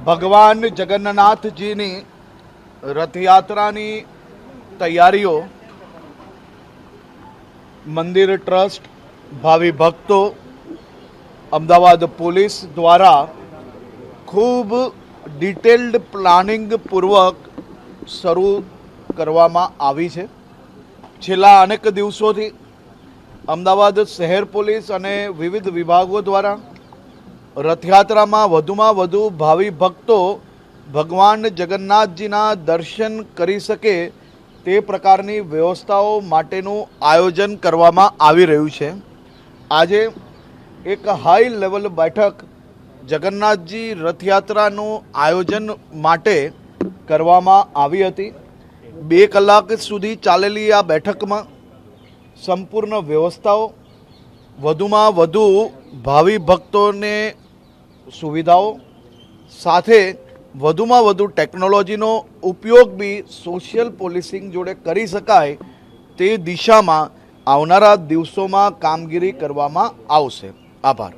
ભગવાન જગન્નાથજીની રથયાત્રાની તૈયારીઓ મંદિર ટ્રસ્ટ, ભાવિ ભક્તો, અમદાવાદ પોલીસ દ્વારા ખૂબ ડિટેલ્ડ પ્લાનિંગ પૂર્વક શરૂ કરવામાં આવી છે. છેલ્લા અનેક દિવસોથી અમદાવાદ શહેર પોલીસ અને વિવિધ વિભાગો દ્વારા રથયાત્રામાં વધુમાં વધુ ભાવિ ભક્તો ભગવાન જગન્નાથજીના દર્શન કરી શકે તે પ્રકારની વ્યવસ્થાઓ માટેનું આયોજન કરવામાં આવી રહ્યું છે. આજે એક હાઈ લેવલ બેઠક જગન્નાથજી રથયાત્રાનું આયોજન માટે કરવામાં આવી હતી. 2 કલાક સુધી ચાલેલી આ બેઠકમાં સંપૂર્ણ વ્યવસ્થાઓ, વધુમાં વધુ ભાવિ ભક્તોને સુવિધાઓ સાથે વધુમાં વધુ ટેકનોલોજીનો ઉપયોગ બી સોશિયલ પોલીસિંગ જોડે કરી શકાય તે દિશામાં આવનારા દિવસોમાં કામગીરી કરવામાં આવશે. આભાર.